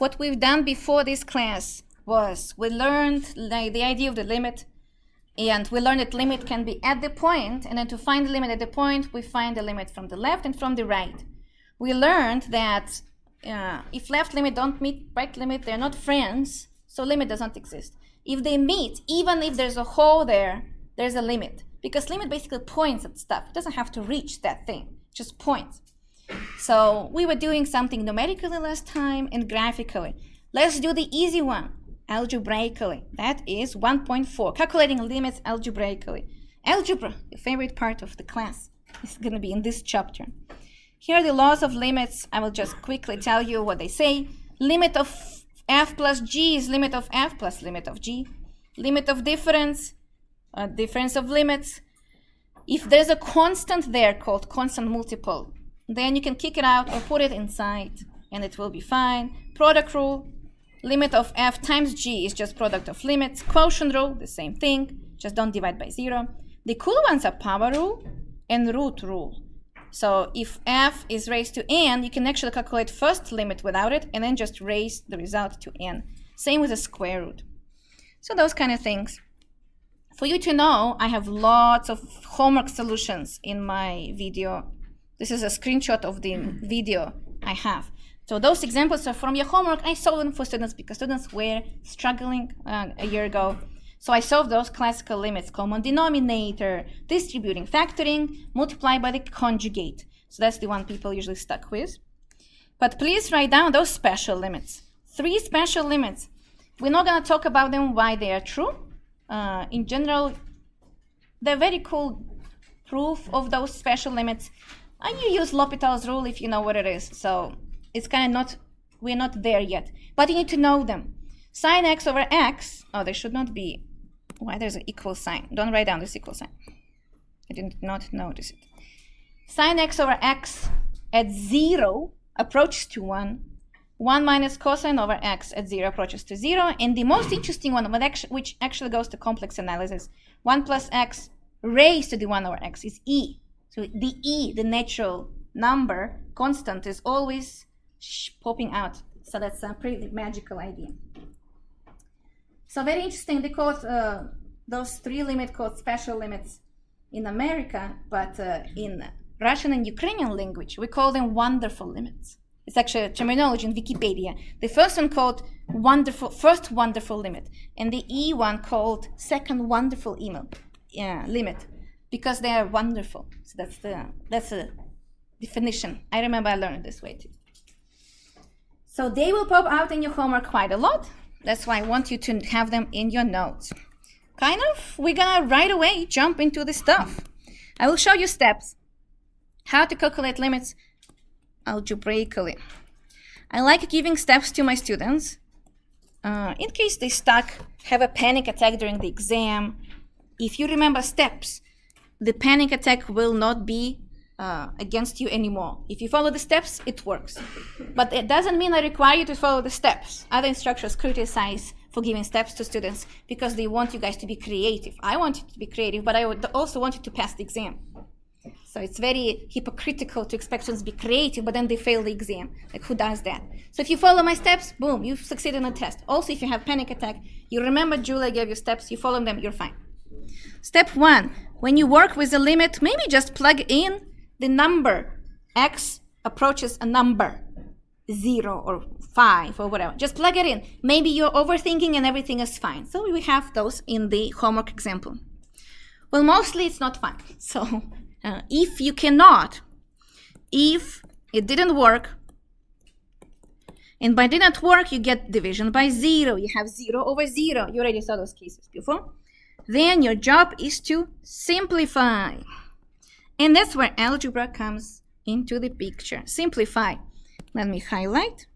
what we've done before this class was we learned the idea of the limit, and we learned that limit can be at the point, and then to find the limit at the point, we find the limit from the left and from the right. We learned that if left limit don't meet right limit, they're not friends, so limit doesn't exist. If they meet, even if there's a hole there, there's a limit, because limit basically points at stuff. It doesn't have to reach that thing, just points. So we were doing something numerically last time and graphically. Let's do the easy one, algebraically. That is 1.4, calculating limits algebraically. Algebra, the favorite part of the class, is going to be in this chapter. Here are the laws of limits. I will just quickly tell you what they say. Limit of f plus g is limit of f plus limit of g. Limit of difference, difference of limits. If there's a constant there called constant multiple, then you can kick it out or put it inside and it will be fine. Product rule, limit of f times g is just product of limits. Quotient rule, the same thing, just don't divide by 0. The cool ones are power rule and root rule. So if f is raised to n, you can actually calculate first limit without it and then just raise the result to n. Same with the square root. So those kind of things. For you to know, I have lots of homework solutions in my video. This is a screenshot of the video I have. So those examples are from your homework. I solved them for students because students were struggling a year ago. So I solved those classical limits, common denominator, distributing, factoring, multiply by the conjugate. So that's the one people usually stuck with. But please write down those special limits. 3 special limits. We're not going to talk about them, why they are true. In general, they're very cool proof of those special limits. And you use L'Hopital's rule if you know what it is. So it's kind of not, we're not there yet. But you need to know them. Sine x over x, oh, there should not be, why there's an equal sign? Don't write down this equal sign. I did not notice it. Sine x over x at 0 approaches to 1. 1 minus cosine over x at 0 approaches to 0. And the most interesting one, which actually goes to complex analysis, 1 plus x raised to the 1 over x is e. So the e, the natural number, constant, is always popping out. So that's a pretty magical idea. So very interesting. They call it, those 3 limits called special limits in America, but in Russian and Ukrainian language, we call them wonderful limits. It's actually a terminology in Wikipedia. The first one called first wonderful limit, and the E one called second wonderful limit, because they are wonderful. So that's a definition. I remember I learned it this way too. So they will pop out in your homework quite a lot. That's why I want you to have them in your notes. We're gonna right away jump into the stuff. I will show you steps. How to calculate limits algebraically. I like giving steps to my students in case they have a panic attack during the exam. If you remember steps, the panic attack will not be against you anymore. If you follow the steps, it works. But it doesn't mean I require you to follow the steps. Other instructors criticize for giving steps to students because they want you guys to be creative. I want you to be creative, but I would also want you to pass the exam. So it's very hypocritical to expect students to be creative, but then they fail the exam. Like, who does that? So if you follow my steps, boom, you've succeeded in the test. Also, if you have panic attack, you remember Julia gave you steps, you follow them, you're fine. Step 1, when you work with a limit, maybe just plug in the number. X approaches a number, 0 or 5 or whatever. Just plug it in. Maybe you're overthinking and everything is fine. So we have those in the homework example. Well, mostly it's not fine. So if you cannot, if it didn't work, and by didn't work, you get division by 0. You have 0 over 0. You already saw those cases before. Then your job is to simplify. And that's where algebra comes into the picture. Simplify. Let me highlight.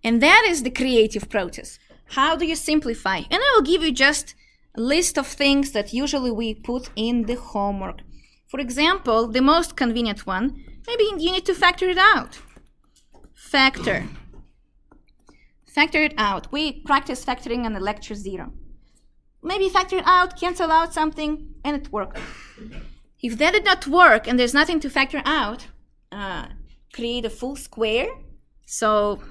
And that is the creative process. How do you simplify? And I will give you just a list of things that usually we put in the homework. For example, the most convenient one, maybe you need to factor it out. Factor. Factor it out. We practice factoring in the lecture 0. Maybe factor it out, cancel out something, and it worked. If that did not work and there's nothing to factor out, create a full square. So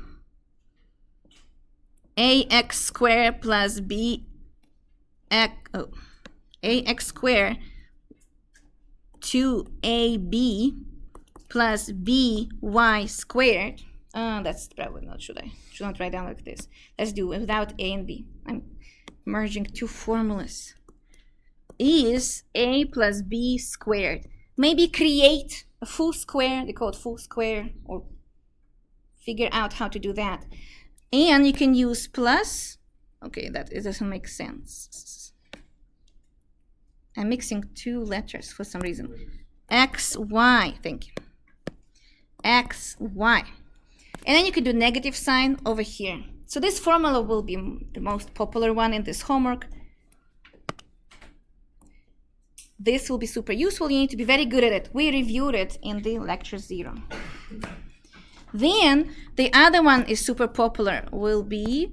ax squared plus ax squared 2ab plus by squared. That's probably not, should not write down like this. Let's do it without a and b. I'm merging two formulas. Is a plus b squared. Maybe create a full square, they call it full square, or figure out how to do that. And you can use plus, okay, that it doesn't make sense. I'm mixing two letters for some reason. xy, thank you. xy. And then you can do negative sign over here. So this formula will be the most popular one in this homework. This will be super useful. You need to be very good at it. We reviewed it in the lecture 0. Then the other one is super popular, will be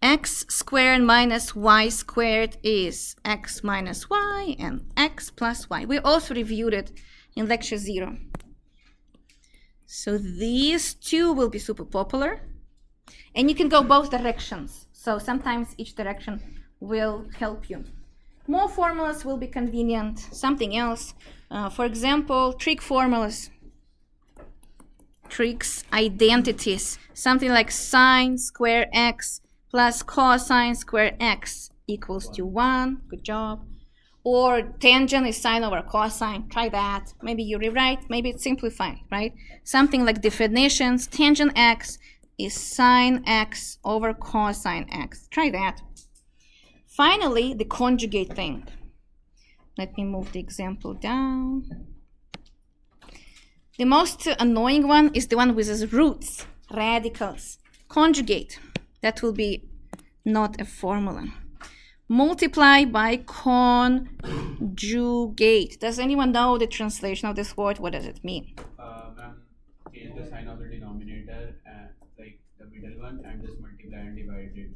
x squared minus y squared is x minus y and x plus y. We also reviewed it in lecture 0. So these two will be super popular. And you can go both directions. So sometimes each direction will help you. More formulas will be convenient. Something else. For example, trig formulas. Trigs, identities. Something like sine square x plus cosine square x equals to 1. Good job. Or tangent is sine over cosine. Try that. Maybe you rewrite. Maybe it's simplified, right? Something like definitions. Tangent x is sine x over cosine x. Try that. Finally, the conjugate thing. Let me move the example down. The most annoying one is the one with its roots, radicals. Conjugate. That will be not a formula. Multiply by conjugate. Does anyone know the translation of this word? What does it mean? Ma'am, change the sign of the denominator, like the middle one, and just multiply and divide it.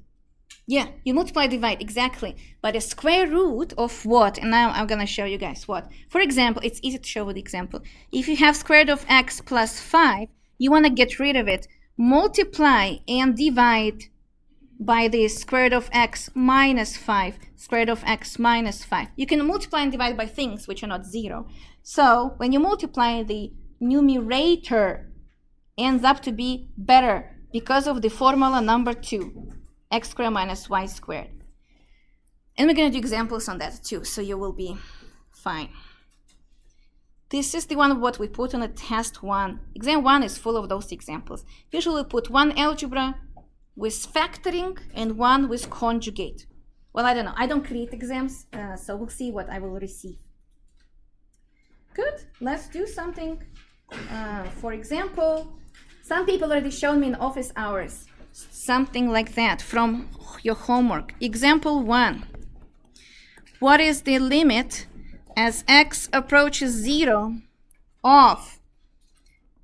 Yeah, you multiply, divide, exactly. But the square root of what? And now I'm going to show you guys what. For example, it's easy to show with the example. If you have square root of x plus 5, you want to get rid of it. Multiply and divide by the square root of x minus 5, square root of x minus 5. You can multiply and divide by things which are not 0. So when you multiply, the numerator ends up to be better because of the formula number 2. X squared minus y squared. And we're going to do examples on that too, so you will be fine. This is the one what we put on a test 1. Exam 1 is full of those examples. Usually we put one algebra with factoring and one with conjugate. Well, I don't know. I don't create exams, so we'll see what I will receive. Good. Let's do something. For example, some people already showed me in office hours. Something like that from your homework. Example 1. What is the limit as x approaches 0 of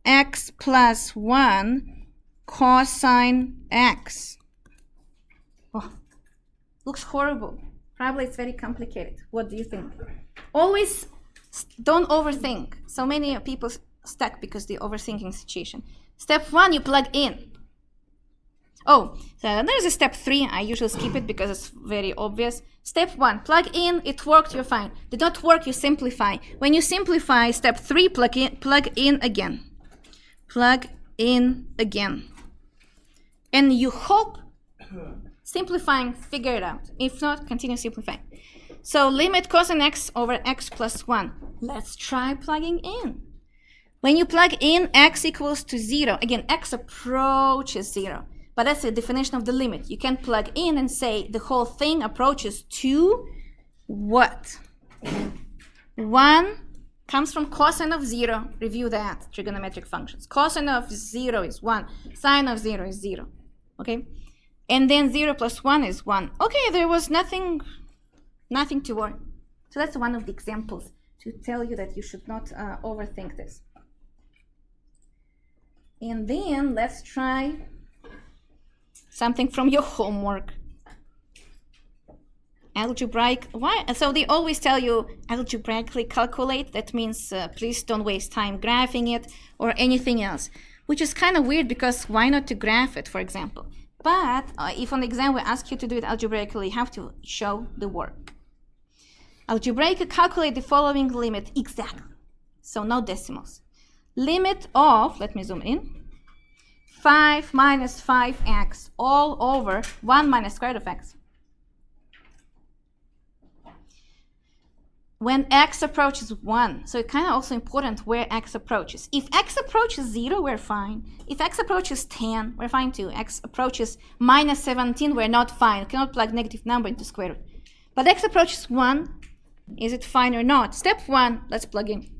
x plus 1 cosine x? Oh, looks horrible. Probably it's very complicated. What do you think? Always don't overthink. So many people stuck because they're overthinking situation. Step 1, you plug in. Oh, so there's a step 3. I usually skip it because it's very obvious. Step 1, plug in. It worked, you're fine. Did not work, you simplify. When you simplify, step 3, plug in again. Plug in again. And you hope simplifying, figure it out. If not, continue simplifying. So limit cosine x over x plus 1. Let's try plugging in. When you plug in, x equals to 0. Again, x approaches 0. But that's the definition of the limit. You can plug in and say the whole thing approaches to what? 1 comes from cosine of 0. Review that, trigonometric functions. Cosine of 0 is 1. Sine of 0 is 0. Okay? And then 0 plus 1 is 1. Okay, there was nothing to worry. So that's one of the examples to tell you that you should not overthink this. And then let's try something from your homework. Algebraic. Why? So they always tell you algebraically calculate. That means please don't waste time graphing it or anything else, which is kind of weird because why not to graph it, for example? But if on the exam we ask you to do it algebraically, you have to show the work. Algebraically calculate the following limit exactly. So no decimals. Limit of, let me zoom in, 5 minus 5x all over 1 minus square root of x. When x approaches 1, so it's kind of also important where x approaches. If x approaches 0, we're fine. If x approaches 10, we're fine too. X approaches minus 17, we're not fine. We cannot plug negative number into square root. But x approaches 1, is it fine or not? Step 1, let's plug in.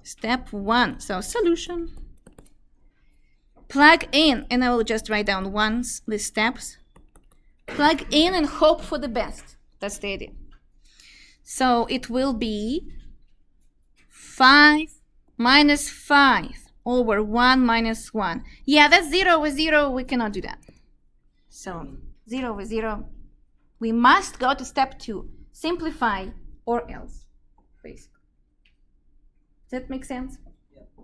Step 1, so solution. Plug in, and I will just write down once the steps. Plug in and hope for the best. That's the idea. So it will be 5 minus 5 over 1 minus 1. Yeah, that's 0 with 0. We cannot do that. So 0 with 0. We must go to step 2. Simplify or else, basically. Does that make sense? Yeah.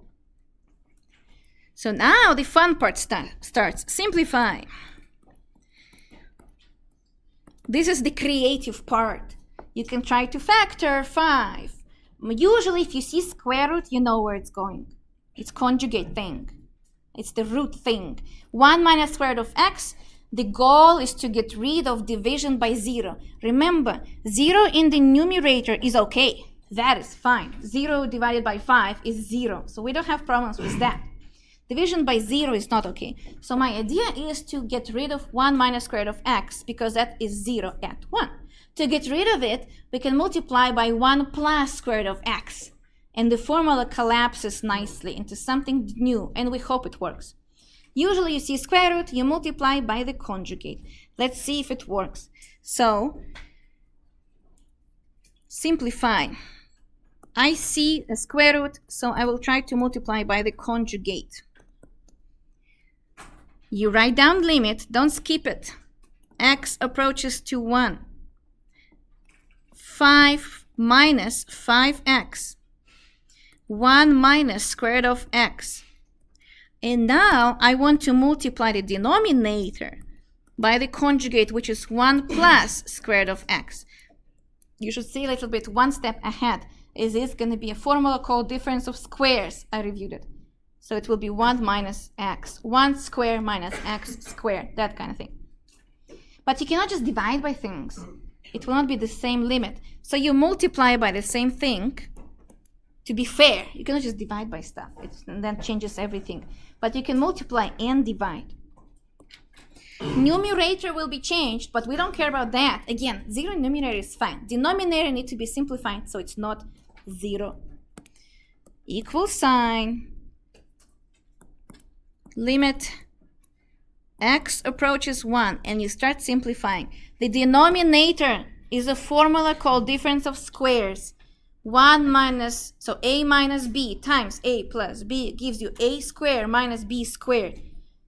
So now the fun part starts. Simplify. This is the creative part. You can try to factor 5. Usually if you see square root, you know where it's going. It's conjugate thing. It's the root thing. 1 minus square root of x, the goal is to get rid of division by 0. Remember, 0 in the numerator is okay. That is fine. 0 divided by 5 is 0. So we don't have problems with that. Division by 0 is not okay. So my idea is to get rid of 1 minus square root of x because that is 0 at 1. To get rid of it, we can multiply by 1 plus square root of x. And the formula collapses nicely into something new, and we hope it works. Usually you see square root, you multiply by the conjugate. Let's see if it works. So, simplify. I see a square root, so I will try to multiply by the conjugate. You write down limit, don't skip it. X approaches to 1. 5 minus 5x. 1 minus square root of x. And now I want to multiply the denominator by the conjugate, which is 1 plus square root of x. You should see a little bit one step ahead. Is this going to be a formula called difference of squares? I reviewed it. So it will be 1 minus x. 1 square minus x squared, that kind of thing. But you cannot just divide by things. It will not be the same limit. So you multiply by the same thing to be fair. You cannot just divide by stuff. And that changes everything. But you can multiply and divide. Numerator will be changed, but we don't care about that. Again, 0 in numerator is fine. Denominator needs to be simplified so it's not 0. Equal sign. Limit x approaches 1, and you start simplifying. The denominator is a formula called difference of squares. 1 minus, so a minus b times a plus b gives you a squared minus b squared.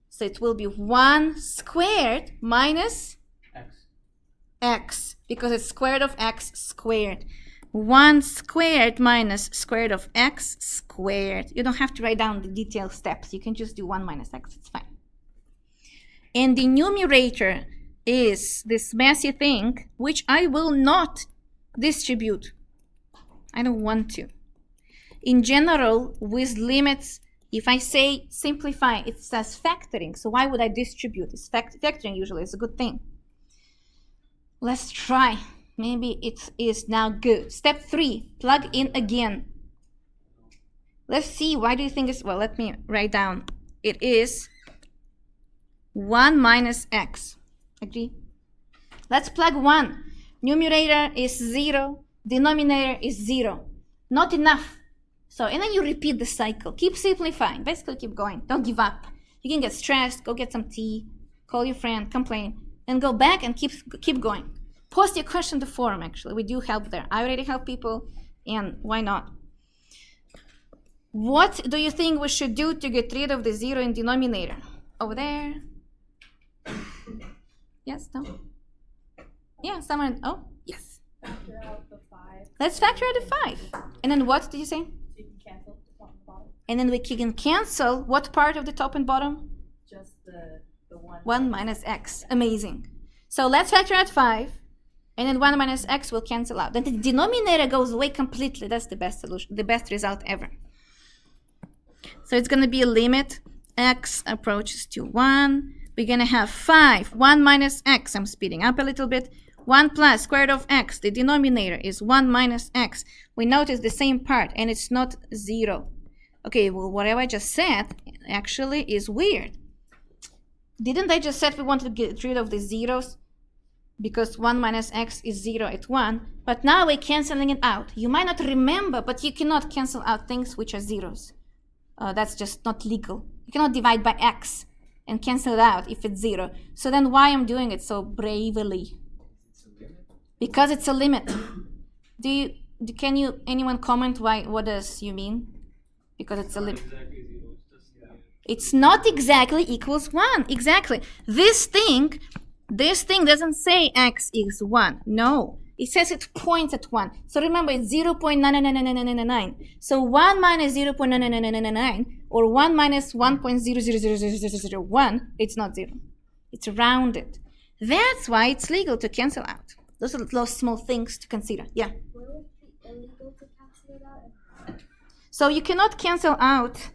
So it will be 1 squared minus x, because it's square root of x squared. 1 squared minus square root of x squared. You don't have to write down the detailed steps. You can just do 1 minus x. It's fine. And the numerator is this messy thing, which I will not distribute. I don't want to. In general, with limits, if I say simplify, it says factoring. So why would I distribute? It's factoring usually is a good thing. Let's try. Maybe it is now good. Step 3, plug in again. Let's see, why do you think it's, well, let me write down. It is 1 minus x. Agree? Let's plug 1. Numerator is 0. Denominator is 0. Not enough. So, and then you repeat the cycle. Keep simplifying. Basically, keep going. Don't give up. You can get stressed. Go get some tea. Call your friend. Complain. And go back and keep going. Post your question to the forum, actually. We do help there. I already help people. And why not? What do you think we should do to get rid of the 0 in denominator? Over there. Yes? No? Yeah, someone. Oh, yes. Factor out the 5. Let's factor out the 5. And then what did you say? So you can cancel the top and bottom. And then we can cancel what part of the top and bottom? just the 1. 1 minus x. Amazing. So let's factor out 5, and then 1 minus x will cancel out. Then the denominator goes away completely. That's the best solution, the best result ever. So it's going to be a limit x approaches to 1. We're going to have 5, 1 minus x. I'm speeding up a little bit. 1 plus square root of x. The denominator is 1 minus x. We notice the same part, and it's not 0. Okay, well, whatever I just said actually is weird. Didn't I just said we want to get rid of the zeros? Because 1 minus x is 0 at 1. But now we're canceling it out. You might not remember, but you cannot cancel out things which are zeros. That's just not legal. You cannot divide by x and cancel it out if it's 0. So then why I'm doing it so bravely? Because it's a limit. Can anyone comment what does you mean? Because it's a limit. It's not exactly equals 1. Exactly. This thing doesn't say x is 1. No. It says it points at 1. So remember, it's 0.99999. So 1 minus 0.99999 or 1 minus 1.00001, it's not 0. It's rounded. That's why it's legal to cancel out. Those are those small things to consider. Yeah? Will it be illegal to cancel it out? So you cannot cancel out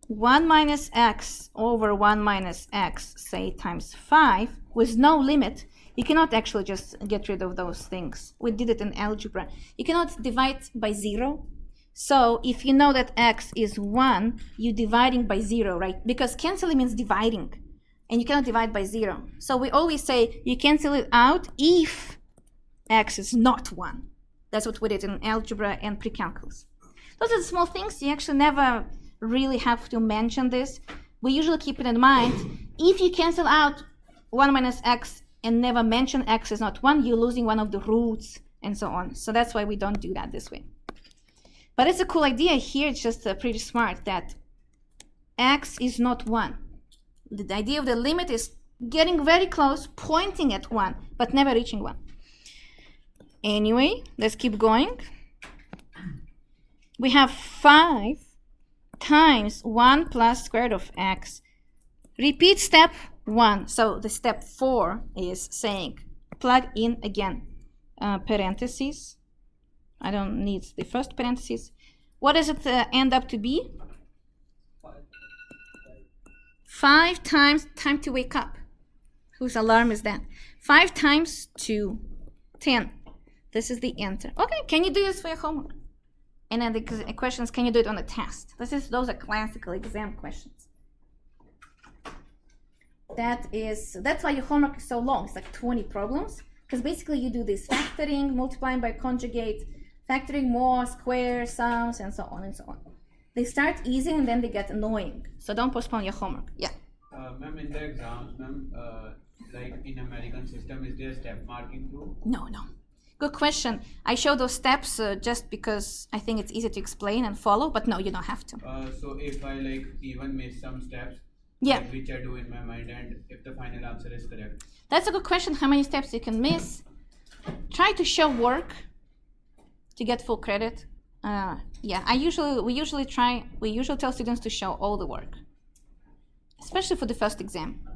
1 minus x over 1 minus x, say, times 5, with no limit. You cannot actually just get rid of those things. We did it in algebra. You cannot divide by 0. So if you know that x is 1, you're dividing by 0, right? Because canceling means dividing, and you cannot divide by 0. So we always say you cancel it out if x is not 1. That's what we did in algebra and pre-calculus. Those are the small things. You actually never really have to mention this. We usually keep it in mind. If you cancel out 1 minus x and never mention x is not 1, you're losing one of the roots and so on. So that's why we don't do that this way. But it's a cool idea here. It's just pretty smart that x is not 1. The idea of the limit is getting very close, pointing at 1, but never reaching 1. Anyway, let's keep going. We have 5 times 1 plus square root of x. Repeat step 1. So the step 4 is saying plug in again parentheses. I don't need the first parentheses. What does it end up to be? 5 times time to wake up. Whose alarm is that? 5 times 2, 10. This is the answer. Okay, can you do this for your homework? And then the questions, can you do it on a test? Those are classical exam questions. That's why your homework is so long. It's like 20 problems. Because basically you do this factoring, multiplying by conjugate, factoring more, square, sums, and so on and so on. They start easy and then they get annoying. So don't postpone your homework. Yeah. Ma'am, in the exams, ma'am, like in American system, is there step marking too? No. Good question. I show those steps just because I think it's easy to explain and follow, but no, you don't have to. So if I like even miss some steps, Yeah. like, which I do in my mind, and if the final answer is correct. That's a good question. How many steps you can miss? Try to show work to get full credit. Yeah, we usually tell students to show all the work, especially for the first exam.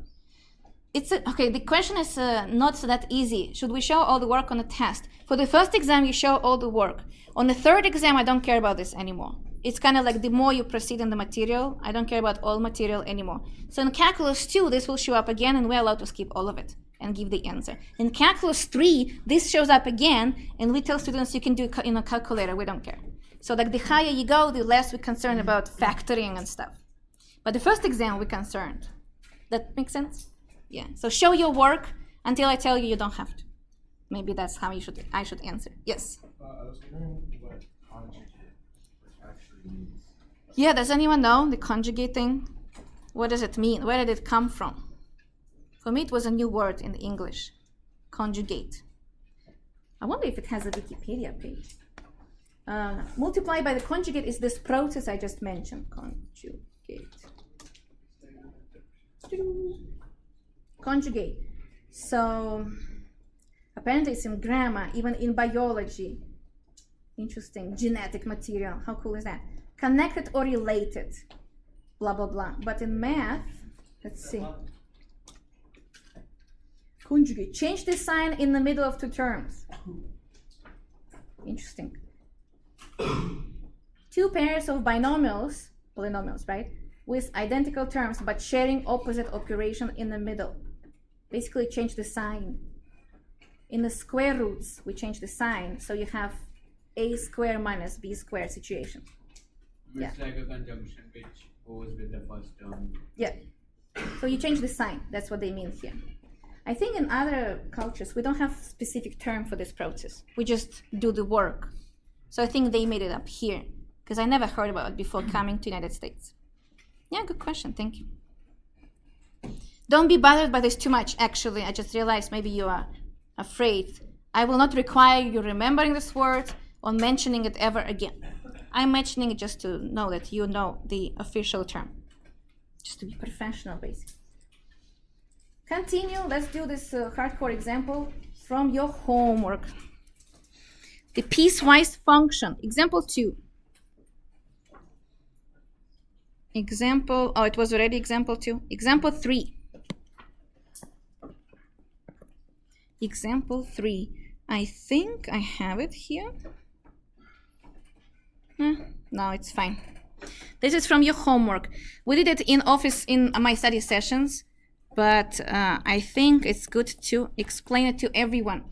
Okay, the question is not so that easy. Should we show all the work on a test? For the first exam, you show all the work. On the third exam, I don't care about this anymore. It's kind of like the more you proceed in the material, I don't care about all material anymore. So in calculus 2, this will show up again, and we're allowed to skip all of it and give the answer. In calculus 3, this shows up again, and we tell students you can do it in a calculator. We don't care. So like the higher you go, the less we're concerned about factoring and stuff. But the first exam, we're concerned. That makes sense? Yeah. So show your work until I tell you you don't have to. Maybe that's how I should answer. Yes? I was wondering what conjugate actually means. Yeah, does anyone know the conjugate thing? What does it mean? Where did it come from? For me, it was a new word in English. Conjugate. I wonder if it has a Wikipedia page. Multiply by the conjugate is this process I just mentioned. Conjugate. So apparently it's in grammar, even in biology. Interesting. Genetic material. How cool is that? Connected or related. Blah, blah, blah. But in math, Let's see. Conjugate. Change the sign in the middle of two terms. Interesting. Two pairs of binomials, polynomials, right? With identical terms but sharing opposite operation in the middle. Basically change the sign. In the square roots, we change the sign, so you have a square minus b square situation. It's like a conjunction which goes with the first term. Yeah. So you change the sign. That's what they mean here. I think in other cultures, we don't have specific term for this process. We just do the work. So I think they made it up here, because I never heard about it before coming to United States. Yeah, good question. Thank you. Don't be bothered by this too much, actually. I just realized maybe you are afraid. I will not require you remembering this word or mentioning it ever again. I'm mentioning it just to know that you know the official term. Just to be professional, basically. Continue. Let's do this hardcore example from your homework. The piecewise function. Example 2. Example, oh, it was already example 2. Example 3. Example 3. I think I have it here. No, it's fine. This is from your homework. We did it in office in my study sessions, but I think it's good to explain it to everyone.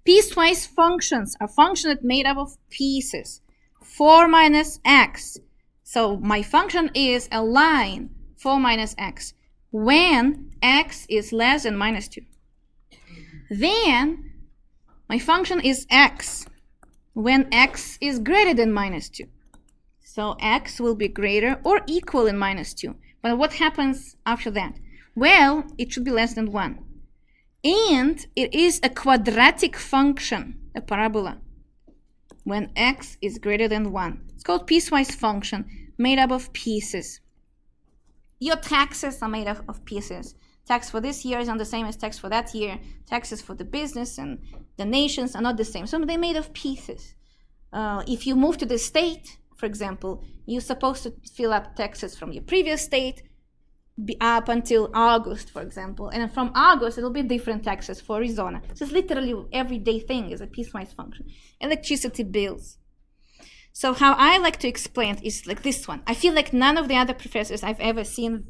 Piecewise functions are functions made up of pieces. 4 minus x. So my function is a line 4 minus x when x is less than minus 2. Then my function is x when x is greater than minus 2. So x will be greater or equal than minus 2. But what happens after that? Well, it should be less than 1. And it is a quadratic function, a parabola, when x is greater than 1. It's called piecewise function, made up of pieces. Your taxes are made up of pieces. Tax for this year is not the same as tax for that year. Taxes for the business and the nations are not the same. So they're made of pieces. If you move to the state, for example, you're supposed to fill up taxes from your previous state up until August, for example. And from August, it'll be different taxes for Arizona. So it's literally everyday thing is a piecewise function. Electricity bills. So how I like to explain it is like this one. I feel like none of the other professors I've ever seen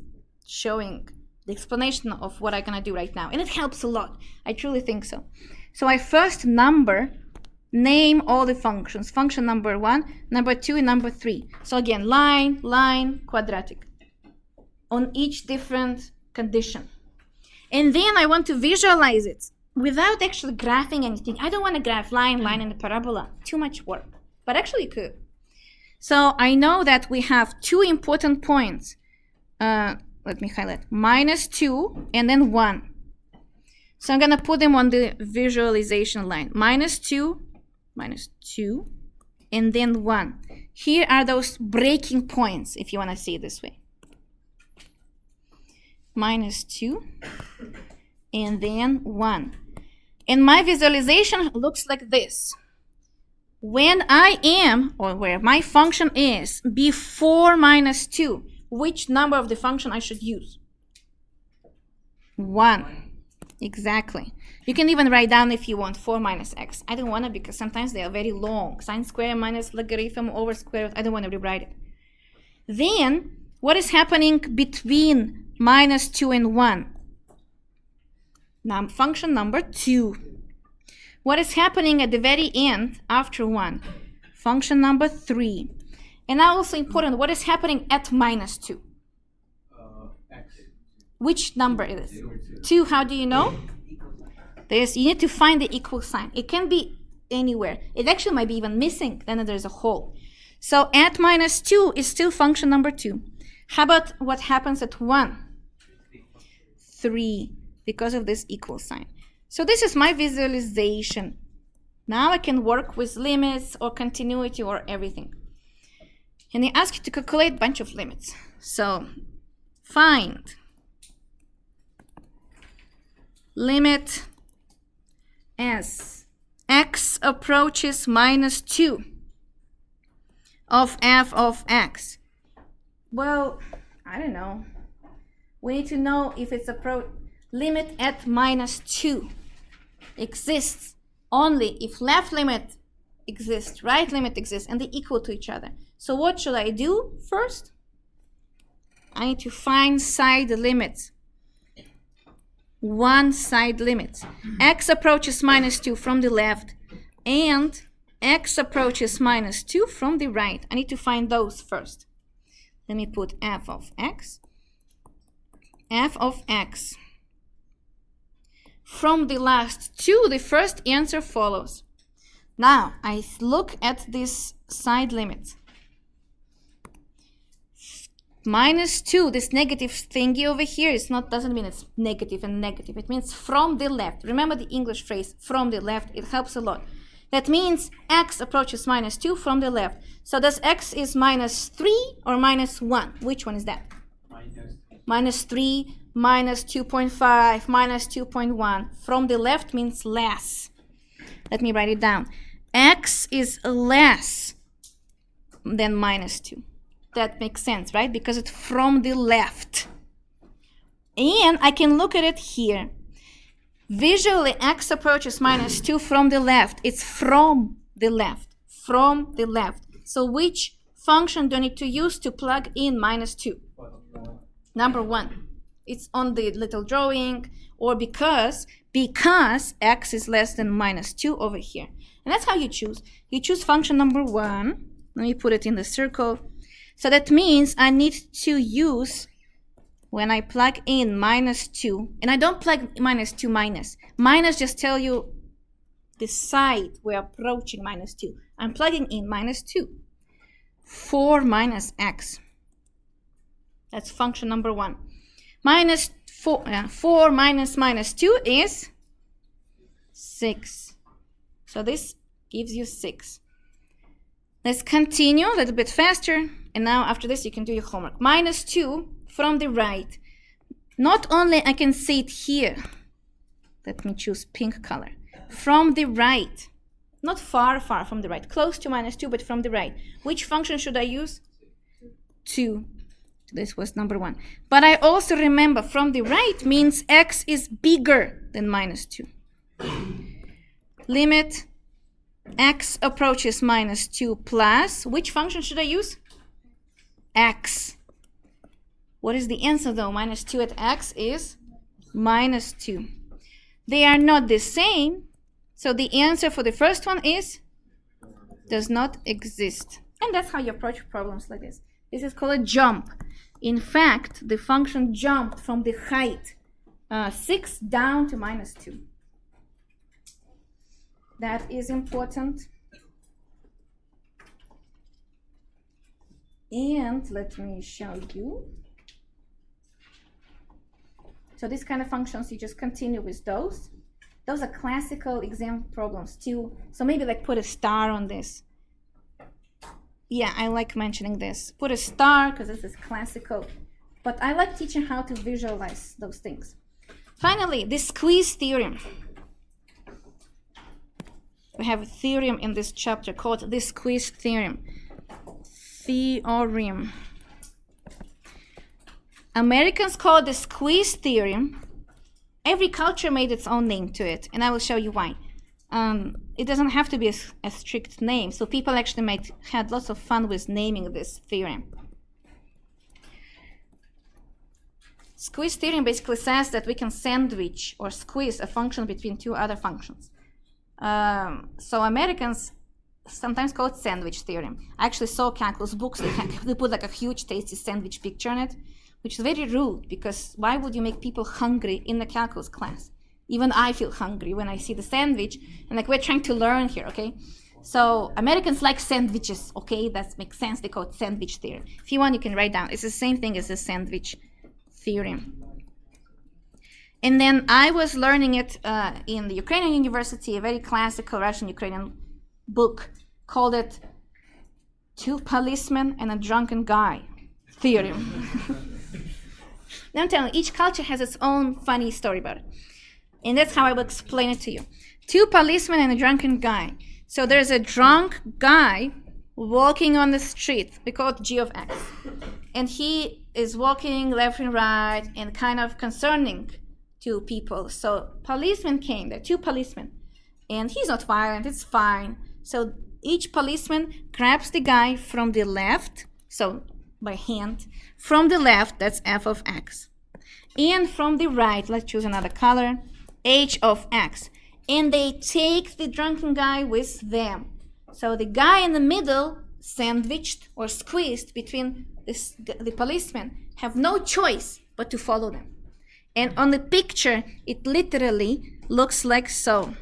showing the explanation of what I'm going to do right now. And it helps a lot. I truly think so. So I first name all the functions. Function number 1, number 2, and number 3. So again, line, quadratic. On each different condition. And then I want to visualize it without actually graphing anything. I don't want to graph line, and a parabola. Too much work. But actually you could. So I know that we have 2 important points. Let me highlight. Minus 2 and then 1. So I'm going to put them on the visualization line. Minus 2, and then 1. Here are those breaking points, if you want to see it this way. Minus 2, and then 1. And my visualization looks like this. When I am, or where my function is, before minus 2, which number of the function I should use? 1. Exactly. You can even write down if you want 4 minus x. I don't want to because sometimes they are very long. Sine square minus logarithm over square root. I don't want to rewrite it. Then, what is happening between minus 2 and 1? Now, function number 2. What is happening at the very end after 1? Function number 3. And now also important, what is happening at minus 2? X. Which number it is? 2, how do you know? You need to find the equal sign. It can be anywhere. It actually might be even missing, then there's a hole. So at minus 2 is still function number 2. How about what happens at 1? 3, because of this equal sign. So this is my visualization. Now I can work with limits or continuity or everything. And they ask you to calculate a bunch of limits. So find limit as x approaches minus 2 of f of x. Well, I don't know. We need to know if it's limit at -2 exists only if left limit exists, right limit exists, and they equal to each other. So what should I do first? I need to find side limits. One side limit. X approaches -2 from the left, and x approaches -2 from the right. I need to find those first. Let me put f of x. F of x. From the last two, the first answer follows. Now, I look at this side limit. -2, this negative thingy over here, doesn't mean it's negative and negative. It means from the left. Remember the English phrase, from the left, it helps a lot. That means x approaches -2 from the left. So does x is -3 or -1? Which one is that? -3, -2.5, -2.1. From the left means less. Let me write it down. X is less than -2. That makes sense, right? Because it's from the left. And I can look at it here. Visually, x approaches -2 from the left. It's from the left. From the left. So which function do I need to use to plug in -2? Number 1. It's on the little drawing, or because x is less than -2 over here. And that's how you choose. You choose function number 1. Let me put it in the circle. So that means I need to use, when I plug in -2, and I don't plug -2 minus. Minus just tell you the side we're approaching -2. I'm plugging in -2. 4 minus x. That's function number 1. -4 minus -2 is 6. So this gives you 6. Let's continue a little bit faster. And now after this, you can do your homework. -2 from the right. Not only I can see it here. Let me choose pink color. From the right. Not far from the right. Close to -2, but from the right. Which function should I use? 2. This was number 1. But I also remember from the right means x is bigger than -2. Limit x approaches -2 plus, which function should I use? X. What is the answer though? -2 at x is -2. They are not the same, so the answer for the first one is does not exist. And that's how you approach problems like this. This is called a jump. In fact, the function jumped from the height 6 down to -2. That is important. And let me show you. So these kind of functions, you just continue with those. Those are classical exam problems too. So maybe like put a star on this. Yeah, I like mentioning this. Put a star because this is classical. But I like teaching how to visualize those things. Finally, the squeeze theorem. We have a theorem in this chapter called the squeeze theorem. Americans call the squeeze theorem. Every culture made its own name to it, and I will show you why. It doesn't have to be a strict name, so people actually had lots of fun with naming this theorem. Squeeze theorem basically says that we can sandwich or squeeze a function between two other functions. So Americans sometimes call it sandwich theorem. I actually saw calculus books, they put like a huge tasty sandwich picture on it, which is very rude, because why would you make people hungry in the calculus class? Even I feel hungry when I see the sandwich, and like we're trying to learn here, okay? So Americans like sandwiches, okay? That makes sense, they call it sandwich theorem. If you want, you can write down. It's the same thing as the sandwich theorem. And then I was learning it in the Ukrainian university, a very classical Russian-Ukrainian book called it Two Policemen and a Drunken Guy theorem. Now I'm telling you, each culture has its own funny story about it. And that's how I will explain it to you. Two policemen and a drunken guy. So there's a drunk guy walking on the street. We call it G of X. And he is walking left and right and kind of concerning to people. So policemen came, there are two policemen, and he's not violent, it's fine. So each policeman grabs the guy from the left, so by hand, from the left, that's f of x. And from the right, let's choose another color, h of x. And they take the drunken guy with them. So the guy in the middle, sandwiched or squeezed between the policemen, have no choice but to follow them. And on the picture, it literally looks like so.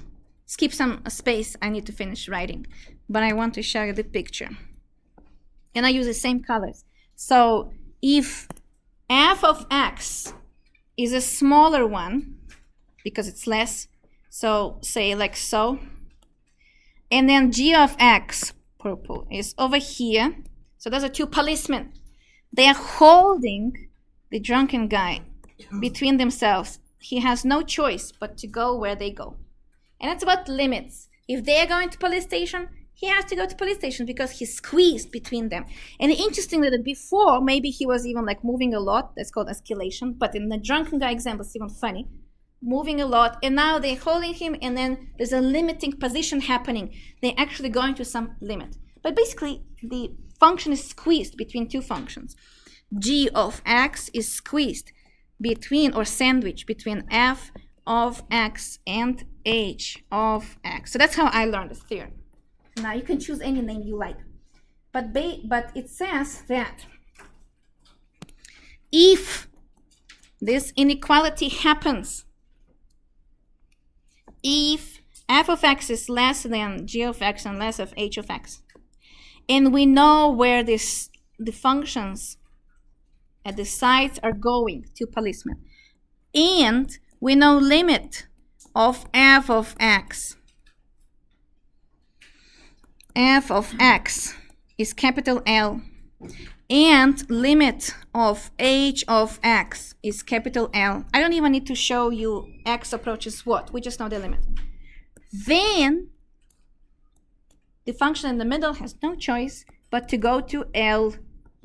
Skip some space, I need to finish writing. But I want to show you the picture. And I use the same colors. So if f of x is a smaller one, because it's less, so say like so, and then g of x, purple, is over here. So those are two policemen. They are holding the drunken guy between themselves. He has no choice but to go where they go. And it's about limits. If they are going to police station, he has to go to police station because he's squeezed between them. And interestingly, that before, maybe he was even like moving a lot. That's called escalation. But in the drunken guy example, it's even funny. Moving a lot. And now they're holding him, and then there's a limiting position happening. They're actually going to some limit. But basically, the function is squeezed between two functions. G of x is squeezed between, or sandwiched between, f of x and h of x. So that's how I learned this theorem. Now you can choose any name you like. But it says that if this inequality happens, if f of x is less than g of x and less of h of x, and we know where the functions at the sides are going to policemen, and we know limit of f of x is capital L, and limit of h of x is capital L. I don't even need to show you x approaches what, we just know the limit. Then the function in the middle has no choice but to go to L.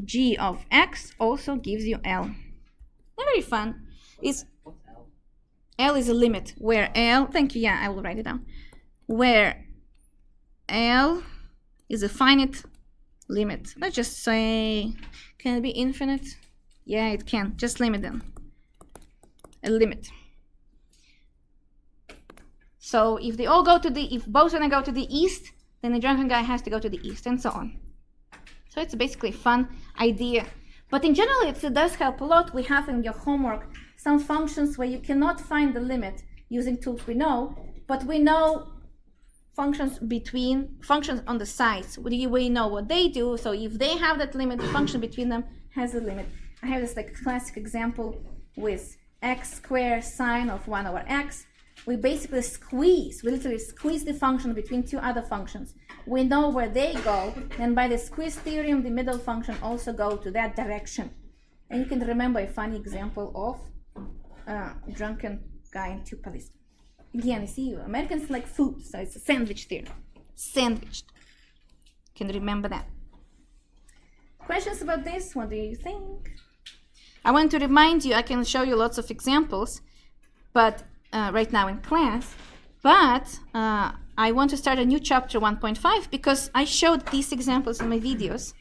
G of x also gives you L. Very fun. L is a limit where L, thank you, yeah, I will write it down, where L is a finite limit. Let's just say, can it be infinite? Yeah, it can. Just limit them. A limit. So if they all go to if both of them go to the east, then the drunken guy has to go to the east, and so on. So it's basically a fun idea. But in general, it does help a lot. We have in your homework some functions where you cannot find the limit using tools we know, but we know functions on the sides. We know what they do. So if they have that limit, the function between them has a limit. I have this like classic example with x squared sine of 1 over x. We basically literally squeeze the function between two other functions. We know where they go, and by the squeeze theorem, the middle function also go to that direction. And you can remember a funny example of a drunken guy and two policemen. Again, you see, Americans like food, so it's a sandwich theorem. Sandwiched. Can remember that. Questions about this? What do you think? I want to remind you, I can show you lots of examples, but right now in class, but I want to start a new chapter 1.5 because I showed these examples in my videos,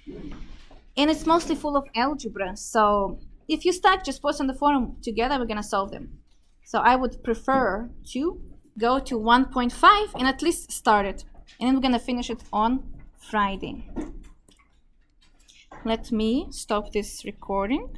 and it's mostly full of algebra. So if you start, just post on the forum together, we're gonna solve them. So I would prefer to go to 1.5 and at least start it, and then we're gonna finish it on Friday. Let me stop this recording.